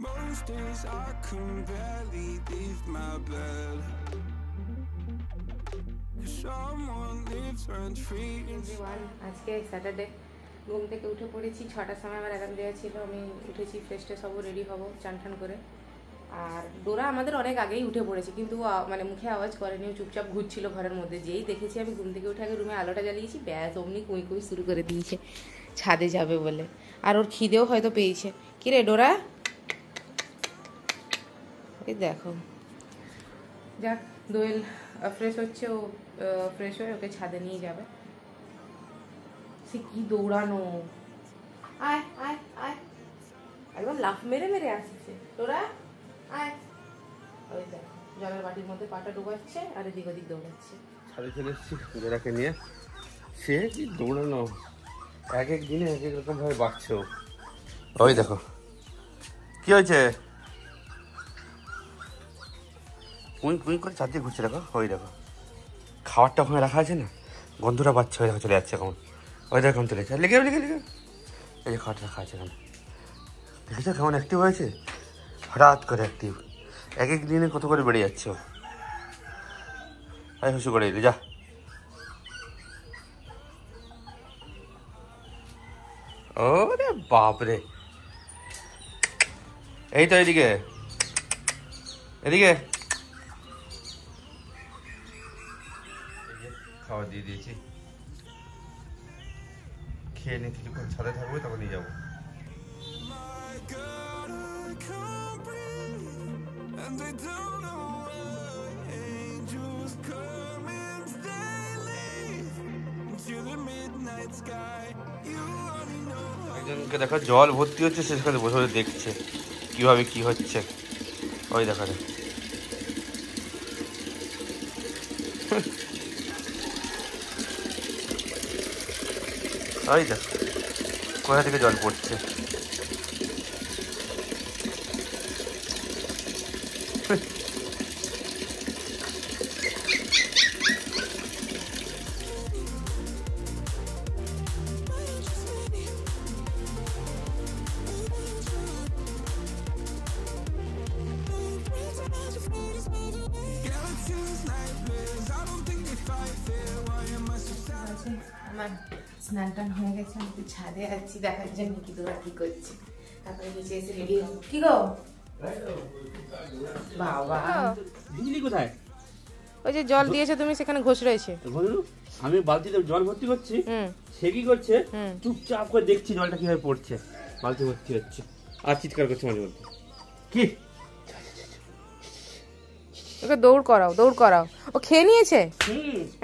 Most days I can barely leave my bed. Someone lives rent free. আজকে Saturday, ঘুম থেকে উঠে পড়েছি 6টার সময়। আমার অ্যালার্ম দেওয়া ছিল, আমি উঠেছি, ফ্রেশ ট্রেশ হবো, রেডি হবো চান টান করে। আর ডোরা আমাদের অনেক আগেই উঠে পড়েছে, কিন্তু মানে মুখে আওয়াজ করেনি, চুপচাপ ঘুরছিল ঘরের মধ্যে। যেই দেখেছি আমি ঘুম থেকে উঠে আগে রুমে আলোটা জ্বালিয়েছি, ব্যাস অমনি কুঁই কুঁই শুরু করে দিয়েছে ছাদে যাবে বলে। আর ওর খিদেও হয়তো পেয়েছে। কিরে ডোরা, এই দেখো, যাক দোয়েল ফ্রেশ হচ্ছে, ও ফ্রেশ হয়ে ওকে ছাদে নিয়ে যাবে। সে কি দৌড়ানো, আয় আয় আয়, একদম লাফ মেরে মেরে আসছে। তোরা আয়, ওই দেখো জলের বাটির মধ্যে পাটা ডুবাচ্ছে আর এদিক ওদিক দৌড়াচ্ছে। ছাদে চলে এসেছি ডোরাকে নিয়ে। সে কি দৌড়ানো, এক এক দিনে এক এক রকম ভাবে বাড়ছে। ওই দেখো কি হয়েছে, কুই কুই করে চারদিকে ঘুরছে। দেখো ওই দেখো, খাবারটা ওখানে রাখা আছে না, গন্ধটা পাচ্ছে। ওই দেখো চলে যাচ্ছে এখন, ওই দেখো চলে যাচ্ছে। লেগে লেগে লেগে, এই যে খাবারটা রাখা আছে এখানে, দেখেছো কেমন অ্যাক্টিভ হয়েছে, হঠাৎ করে অ্যাক্টিভ। এক এক দিনে কত করে বেড়ে যাচ্ছে। আয় হুসু করে এলি, যা। ওরে বাপরে, এই তো এদিকে এদিকে খাবার দিয়ে দিয়েছি, খেয়ে নিয়ে কিছুক্ষণ ছাদে থাকবে, তখন নিয়ে যাবো। একজনকে দেখো জল ভর্তি হচ্ছে, সে সেখানে বসে বসে দেখছে কিভাবে কি হচ্ছে। ওই দেখা যায়, ওই দেখ কোথা থেকে জল পড়ছে। আমার স্নান টান হয়ে গেছে, আমি একটু ছাদে আছি দেখার জন্য কি তোরা কি করছে। তারপরে নিচে এসে রেডি হবো। কি গো বাবা, বিজলি কোথায়? ওই যে জল দিয়েছে তুমি, সেখানে ঘোষ রয়েছে। আমি বালতিতে জল ভর্তি করছি, সে কি করছে চুপচাপ করে দেখছি জলটা কিভাবে পড়ছে, বালতি ভর্তি হচ্ছে আর চিৎকার করছে মাঝে মধ্যে। কি ওকে দৌড় করাও, দৌড় করাও। ও খেয়ে নিয়েছে,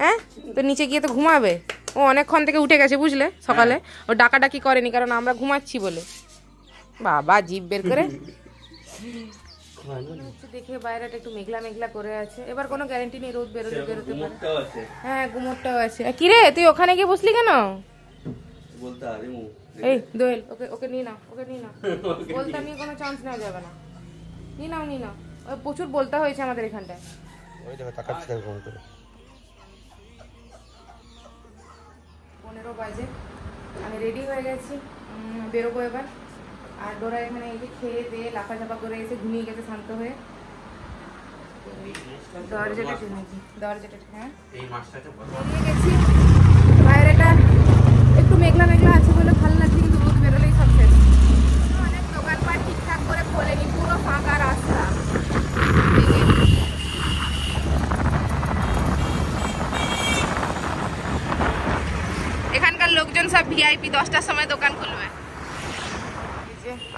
হ্যাঁ তো নিচে গিয়ে তো ঘুমাবে। ও অনেকক্ষণ থেকে উঠে গেছে বুঝলে, সকালে ও ডাকাডাকি করেনি, কারণ আমরা ঘুমাচ্ছি বলে। বাবা জিভ বের করে দেখে বাইরেটা একটু মেঘলা মেঘলা করে আছে। এবার কোনো গ্যারান্টি নেই, রোদ বেরোতে বেরোতে পারে। হ্যাঁ গুমোরটাও আছে। কিরে তুই ওখানে গিয়ে বসলি কেন? এই দোয়েল, ওকে ওকে নিয়ে নাও, ওকে নিয়ে নাও। বলতে নিয়ে কোনো চান্স নেওয়া যাবে না। নিয়ে নাও নিয়ে নাও, প্রচুর বলতে হয়েছে আমাদের এখানটায়। ওই দেখো তাকাচ্ছি কেমন করে। 15 বাজে, আমি রেডি হয়ে গেছি, বেরোবো এবার। আর ডোরা এখানে এসে খেয়ে দিয়ে লাফাঝাপা করে এসে ঘুমিয়ে গেছে শান্ত হয়ে। দরজাটা টেনেছি, দরজাটা হ্যাঁ বেরিয়ে গেছি। বাইরেটা একটু মেঘলা মেঘলা আছে বলে ভালো লাগছে, কিন্তু রোদ বেরোলেই সব শেষ। অনেক দোকানপাট ঠিকঠাক করে খোলেনি, পুরো ফাঁকা রাস্তা। এখানকার লোকজন সব ভিআইপি, 10টার সময় দোকান খুলবে।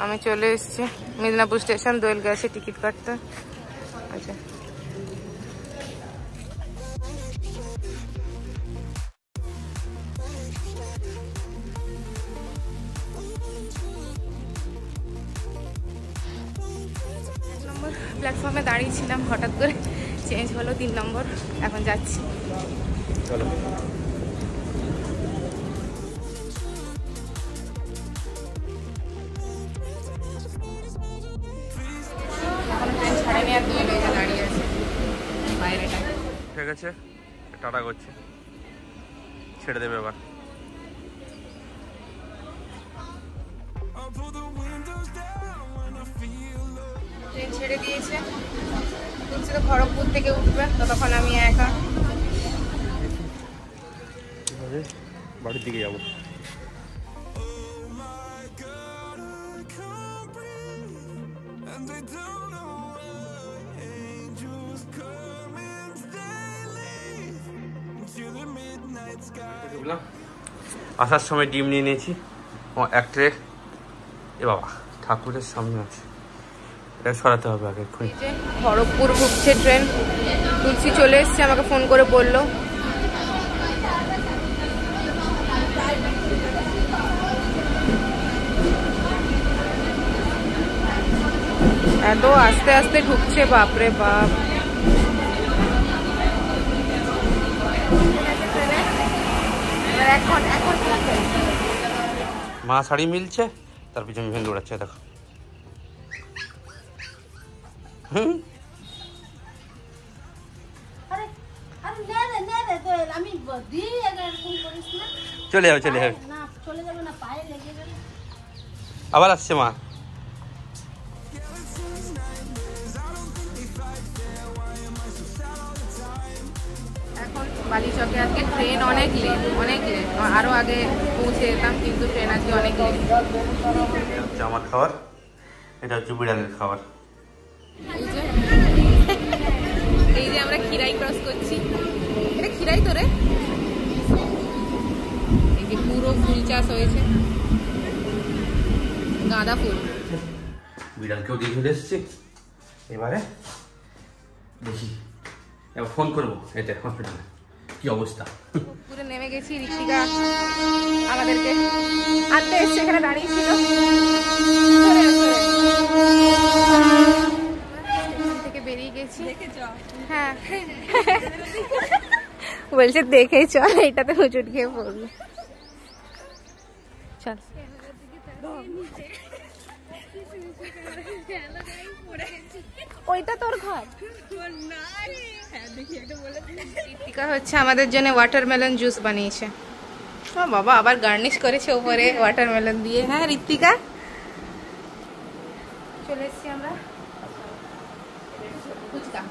আমি চলে এসেছি মিদনাপুর স্টেশন, দোয়েল গেছে টিকিট কাটতে। আচ্ছা নম্বর প্ল্যাটফর্মে দাঁড়িয়েছিলাম, হঠাৎ করে চেঞ্জ হলো 3 নম্বর, এখন যাচ্ছি। চলো ঠিক আছে, টাটা করছে, ছেড়ে দেবে এবার। I'll pull the windows down when I feel train ছেড়ে দিয়েছে, তুলসী তো খড়গপুর থেকে উঠবে, ততক্ষণ আমি একা বাড়ির দিকে যাবো। আসার সময় ডিম নিয়ে নিয়েছি এক ট্রে। এ বাবা, ঠাকুরের সামনে আছে, এটা সরাতে হবে আগে এক্ষুনি। খড়গপুর ঢুকছে ট্রেন, তুলসী চলে এসছে, আমাকে ফোন করে বললো। এত আস্তে আস্তে ঢুকছে, বাপরে বাপ। মা শাড়ি মিলছে, তার পিছনে ভেন দৌড়াচ্ছে, দেখো। চলে যাবে, চলে যাবে, আবার আসছে মা। এখন বালিচকে আজকে ট্রেন অনেক লেট, অনেক লেট। আরো আগে পৌঁছে যেতাম, কিন্তু ট্রেন আজকে অনেক লেট। এটা হচ্ছে আমার খাবার, এটা হচ্ছে বিড়ালের খাবার। এই যে আমরা খিরাই ক্রস করছি, এটা খিরাই তো রে। এই যে পুরো ফুল চাষ হয়েছে, গাঁদা ফুল। বিড়ালকেও দিয়ে চলে এসছি, এবারে দেখি, এবার ফোন করবো এতে হসপিটালে কি অবস্থা। পুরো নেমে গেছি, ঋষিকা আমাদেরকে আনতে এসছে, এখানে দাঁড়িয়ে ছিল। থেকে বেরিয়ে গেছি, হ্যাঁ বলছে দেখে চল, এটাতে হুচুট খেয়ে পড়লো। চল, ওইটা তোর ঘর। ঋতিকা হচ্ছে আমাদের জন্য ওয়াটারমেলন জুস বানিয়েছে। ও বাবা, আবার গার্নিশ করেছে উপরে ওয়াটারমেলন দিয়ে। হ্যাঁ ঋতিকা, চলে এসছি আমরা। ফুচকা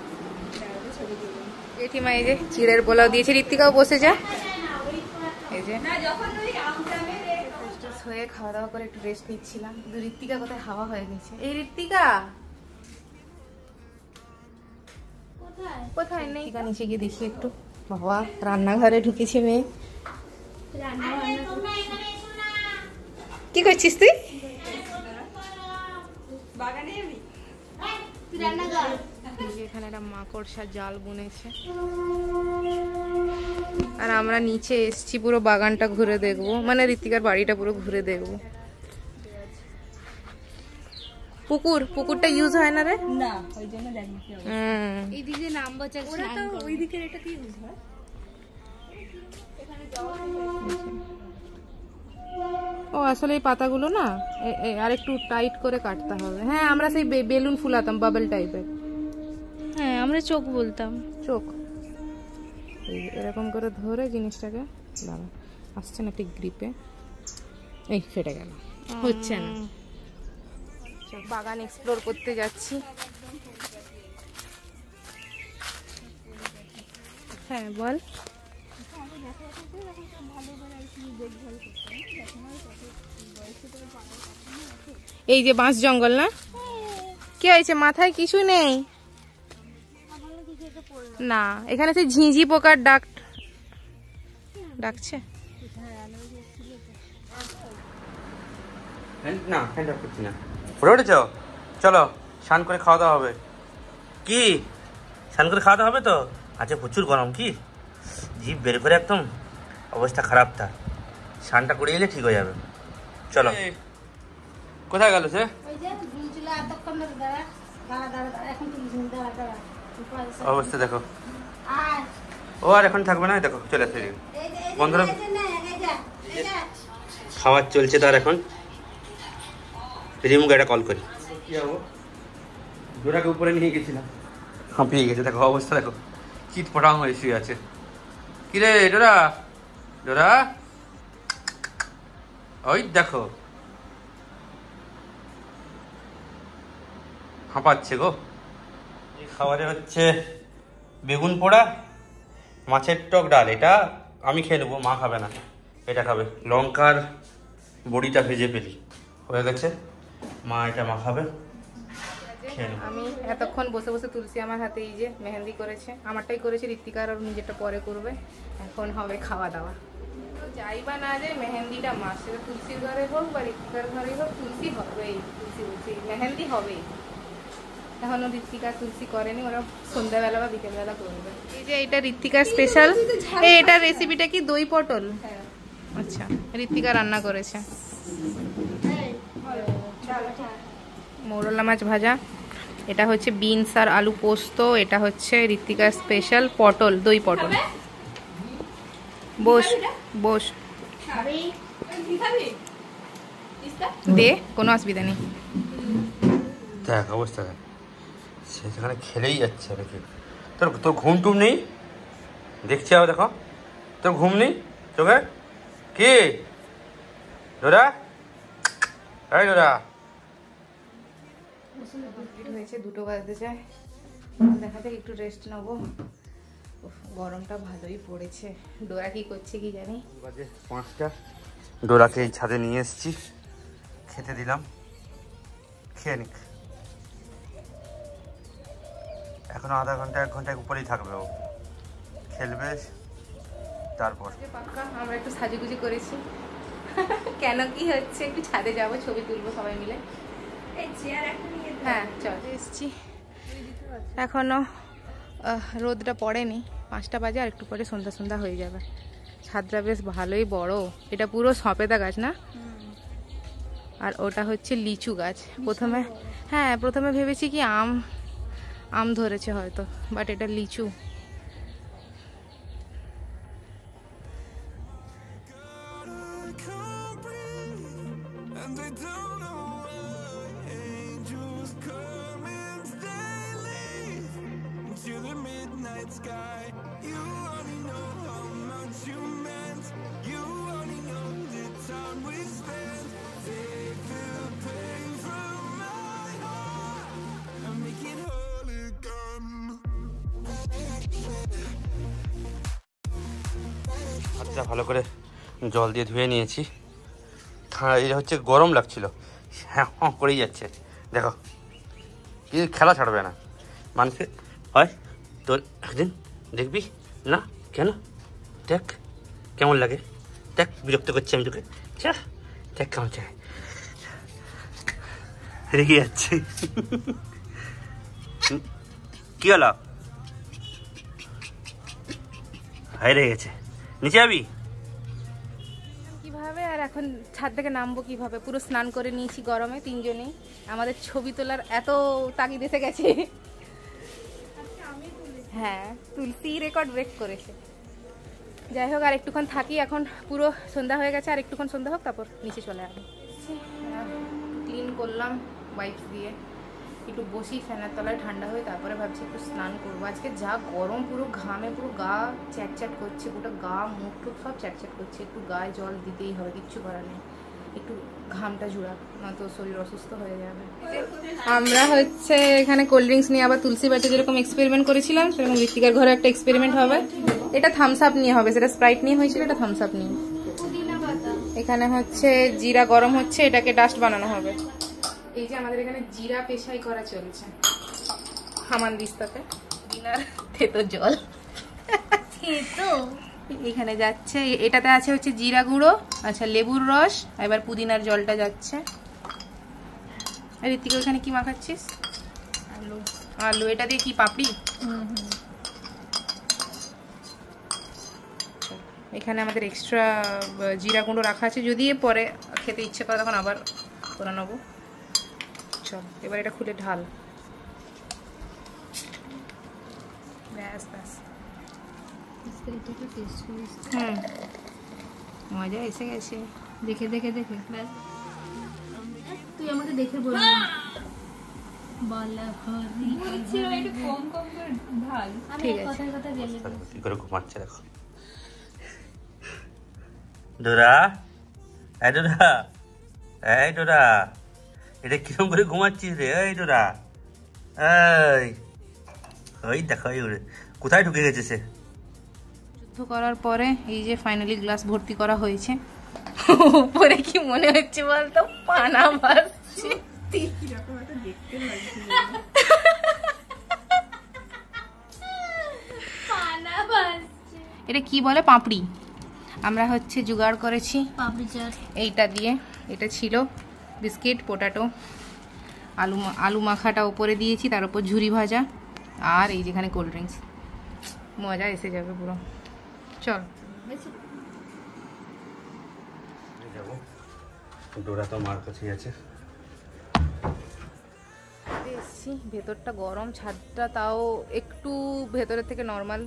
জেঠিমা এই যে চিড়ের পোলাও দিয়েছে, ঋতিকাও বসে যা। এই যে হয়ে খাওয়া দাওয়া করে একটু রেস্ট নিচ্ছিলাম, কিন্তু ঋতিকা কোথায় হাওয়া হয়ে গেছে। এই ঋতিকা কোথায় নেই, নিচে গিয়ে দেখি একটু। বাবা, রান্নাঘরে ঢুকেছে মেয়ে। কি করছিস তুই? এখানে একটা মাকড়সা জাল বুনেছে, আর আমরা নিচে এসছি পুরো বাগানটা ঘুরে দেখবো, মানে ঋতিকার বাড়িটা পুরো ঘুরে দেখবো। পুকুরটা ইউজ হয় না রে? না, ওই জন্য জানি কি হবে। এইদিকে নামবো, ওরা তো ওইদিকে এটা কি ইউজ হয়? ও আসলে এই পাতাগুলো না আর একটু টাইট করে কাটতে হবে। হ্যাঁ, আমরা সেই বেলুন ফুলাতাম, বাবল টাইপের। হ্যাঁ, আমরা চোখ বলতাম। চোখ এরকম করে ধরে জিনিসটাকে আসছে না ঠিক গ্রিপে, এই ফেটে গেল, হচ্ছে না। বাগান এক্সপ্লোর করতে যাচ্ছি। হ্যাঁ বল। এই যে বাঁশ জঙ্গল না, কি হয়েছে? মাথায় কিছু নেই না, এখানে সেই ঝিঁঝি পোকার ডাকছে। না করছি না, পড়ে উঠেছ? চলো স্নান করে খাওয়া দাওয়া হবে। কি স্নান করে খাওয়া দাওয়া হবে তো? আচ্ছা, প্রচুর গরম, কি জিভ বের করে একদম অবস্থা খারাপ। তার স্নানটা করে এলে ঠিক হয়ে যাবে। চলো। কোথায় গেল সে? অবস্থা দেখো, ও আর এখন থাকবে না। দেখো চলে আসছে বন্ধুরা, খাওয়ার চলছে তার। এখন রিমুকে একটা কল করি। কি হবো, ডোরাকে উপরে নিয়ে গেছিলাম, হাঁপিয়ে গেছে। দেখো অবস্থা দেখো, চিৎ পটাং হয়ে শুয়ে আছে। কিরে ডোরা, ডোরা ওই দেখো হাঁপাচ্ছে গো। এই খাবারে হচ্ছে বেগুন পোড়া, মাছের টক ডাল। এটা আমি খেয়ে নেবো, মা খাবে না, এটা খাবে। লঙ্কার বড়িটা ভেজে ফেলি, হয়ে গেছে। মা এটা মাখাবে, খেয়ে নেবো। আমি এতক্ষণ বসে বসে তুলসী আমার হাতে এই যে মেহেন্দি করেছে, আমারটাই করেছে, ঋত্বিকার আর নিজেরটা পরে করবে। এখন হবে খাওয়া দাওয়া। যাই বা না যায় মেহেন্দিটা মাস, সেটা তুলসীর ঘরে হোক বা ঋত্বিকার ঘরে হোক, তুলসী হবেই। তুলসী মেহেন্দি হবেই। এখনো ঋত্বিকা তুলসী করেনি, ওরা সন্ধ্যাবেলা বা বিকেলবেলা করবে। এই যে এটা ঋত্বিকার স্পেশাল। এটা রেসিপিটা কি দই পটল? আচ্ছা, ঋত্বিকা রান্না করেছে। মৌরলা মাছ ভাজা, এটা হচ্ছে বিনস আর আলু পোস্ত, এটা হচ্ছে ঋত্বিকার স্পেশাল পটল, দই পটল। বস বস দে, কোনো অসুবিধা নেই। দেখ অবস্থা দেখ, সেখানে খেলেই যাচ্ছে নাকি। তোর তোর ঘুম টুম নেই দেখছি, আবার দেখো তোর ঘুম নেই চোখে। কি ডোরা, এই ডোরা। হয়েছে 2টো বাজতে যায়, দেখা যাক একটু রেস্ট নেবো। গরমটা ভালোই পড়েছে। ডোরা কি করছে কি জানি। বাজে 5টা। ডোরাকে এই ছাদে নিয়ে এসেছি, খেতে দিলাম, খেয়ে নিক। এখনো আধা ঘন্টা 1 ঘন্টা উপরেই থাকবে, ও খেলবে তারপর। পাক্কা আমরা একটু সাজুগুজি করেছি। কেন কি হচ্ছে, একটু ছাদে যাবো, ছবি তুলবো সবাই মিলে। হ্যাঁ চল এসছি। এখনো রোদটা পড়েনি, 5টা বাজে, আর একটু পরে সন্ধ্যা সন্ধ্যা হয়ে যাবে। ছাদটা বেশ ভালোই বড়। এটা পুরো সপেদা গাছ না, আর ওটা হচ্ছে লিচু গাছ। প্রথমে ভেবেছি কি আম ধরেছে হয়তো, বাট এটা লিচু। হাতটা ভালো করে জল দিয়ে ধুয়ে নিয়েছি। এটা হচ্ছে গরম লাগছিল, হ্যাঁ করেই যাচ্ছে। দেখো কি খেলা ছাড়বে না মানুষকে। হয় তোর একদিন দেখবি না, কেন দেখ কেমন লাগে, দেখ বিরক্ত করছি আমি তোকে, দেখ কেমন চাই, রেগে যাচ্ছে। কি হলো, হাই রেগে গেছে, নিচে যাবি কিভাবে? আর এখন ছাদ থেকে নামবো কিভাবে? পুরো স্নান করে নিয়েছি গরমে, 3জনেই। আমাদের ছবি তোলার এত তাগিদ এসে গেছে। হ্যাঁ, তুলসী রেকর্ড ব্রেক করেছে। যাই হোক, আর একটুক্ষণ থাকি, এখন পুরো সন্ধ্যা হয়ে গেছে, আর একটুক্ষণ সন্ধ্যা হোক তারপর নিচে চলে আসবো। ক্লিন করলাম ওয়াইপস দিয়ে, একটু বসি ফ্যানের তলায় ঠান্ডা হয়ে, তারপরে ভাবছি একটু স্নান করবো। আজকে যা গরম, পুরো ঘামে পুরো গা চ্যাটচ্যাট করছে, পুরো গা মুখ টুক সব চ্যাটচ্যাট করছে। একটু গায়ে জল দিতেই হবে, কিচ্ছু করার নেই, একটু ঘামটা জুড়াক, নয়তো শরীর অসুস্থ হয়ে যাবে। আমরা হচ্ছে এখানে কোল্ড ড্রিঙ্কস নিয়ে আবার তুলসী বাটে যেরকম এক্সপেরিমেন্ট করেছিলাম, সেরকম ঋত্বিকার ঘরে একটা এক্সপেরিমেন্ট হবে। এটা থামস আপ নিয়ে হবে, সেটা স্প্রাইট নিয়ে হয়েছিল, এটা থামস আপ নিয়ে। এখানে হচ্ছে জিরা গরম হচ্ছে, এটাকে ডাস্ট বানানো হবে। এই যে আমাদের এখানে জিরা পেশাই করা চলছে হামানদিস্তাতে। দিনার থেতো জল এখানে যাচ্ছে। এটাতে আছে হচ্ছে জিরা গুঁড়ো, আচ্ছা লেবুর রস, এবার পুদিনার জলটা যাচ্ছে। ঋত্বিকা এখানে কি মাখাচ্ছিস? আলু। আলু, এটা দিয়ে কি পাপড়ি? এখানে আমাদের এক্সট্রা জিরা গুঁড়ো রাখা আছে, যদি পরে খেতে ইচ্ছে করে তখন আবার করে নেবো। চল এবার এটা খুলে ঢাল। ব্যাস ব্যাস, মজা এসে গেছে। দেখে দেখে দেখে ব্যাস, তুই আমাকে দেখে বল। ঠিক আছে, কি করে ঘুমাচ্ছে দেখো। ডোরা, এই ডোরা, এই ডোরা, এটা কিরকম করে ঘুমাচ্ছিস রে? এই ডোরা, ওই দেখো কোথায় ঢুকে গেছে সে। যুদ্ধ করার পরে এই যে ফাইনালি গ্লাস ভর্তি করা হয়েছে। উপরে কি মনে হচ্ছে বলতো, পানা ভাসছে। এটা কি বলে, পাপড়ি। আমরা হচ্ছে জোগাড় করেছি এইটা দিয়ে। এটা ছিল বিস্কিট, পোটাটো, আলু মাখাটা উপরে দিয়েছি, তার উপর ঝুরি ভাজা, আর এই যেখানে কোল্ড ড্রিঙ্কস। মজা এসে যাবে পুরো। চল যাবো, ডোরা তো মার কাছেই আছে। এসছি, ভেতরটা গরম, ছাদটা তাও একটু ভেতরের থেকে নর্মাল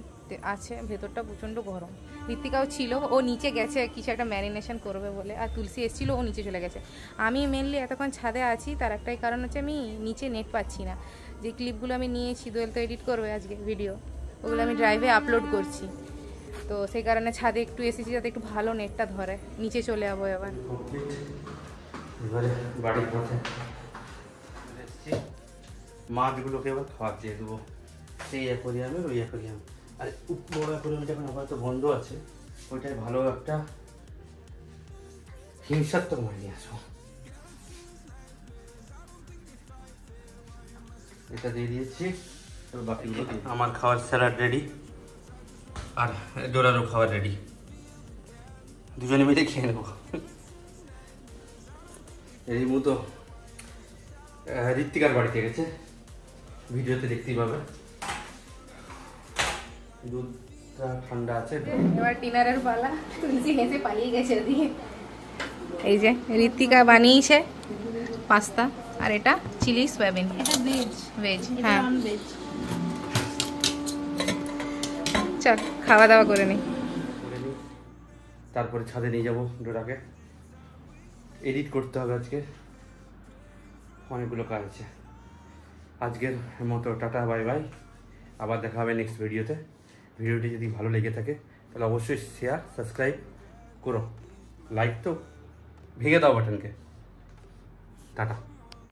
আছে, ভেতরটা প্রচণ্ড গরম। ঋতিকাও ছিল, ও নিচে গেছে কিছু একটা ম্যারিনেশন করবে বলে, আর তুলসী এসেছিলো, ও নিচে চলে গেছে। আমি মেনলি এতক্ষণ ছাদে আছি, তার একটাই কারণ হচ্ছে আমি নিচে নেট পাচ্ছি না। যে ক্লিপগুলো আমি নিয়েছি, দোয়েল তো এডিট করবে আজকে ভিডিও, ওগুলো আমি ড্রাইভে আপলোড করছি, তো সেই কারণে ছাদে একটু এসেছি যাতে একটু ভালো নেটটা ধরে। নিচে চলে যাবো এবার। এবারে বাড়ির পথে মাছগুলোকে এবার খাওয়া দিয়ে দেবো, সেই অ্যাকোরিয়ামের ওই অ্যাকোরিয়াম। আর বড় অ্যাকোরিয়াম যখন আপাতত বন্ধ আছে, ওইটাই ভালো একটা হিংসাত্মক মাছ নিয়ে আসবো। এটা দিয়ে দিয়েছি, বাকিগুলো আমার খাওয়ার স্যালাড রেডি, আর ডোরারও খাওয়ার রেডি, দুজনে মিলে খেয়ে নেবো। এই মতো ঋত্বিকার বাড়িতে গেছে, ভিডিওতে দেখতেই পাবে। দুধটা ঠান্ডা আছে। এবার ডিনারের পালা। তুলসী হেসে পালিয়ে গেছে ওদিকে। এই যে ঋত্বিকা বানিয়েছে পাস্তা, আর এটা চিলি সয়াবিন। এটা ভেজ, ভেজ, এটা হ্যাঁ। Non veg. চল খাওয়া দাওয়া করে নিই। তারপরে ছাদে নিয়ে যাবো ডোরাকে, এডিট করতে হবে আজকে, অনেকগুলো কাজ আছে। আজকের মতো টাটা, বাই বাই, আবার দেখা হবে নেক্সট ভিডিওতে। ভিডিওটি যদি ভালো লেগে থাকে তাহলে অবশ্যই শেয়ার, সাবস্ক্রাইব করো, লাইক তো ভেঙে দাও বাটনকে। টাটা।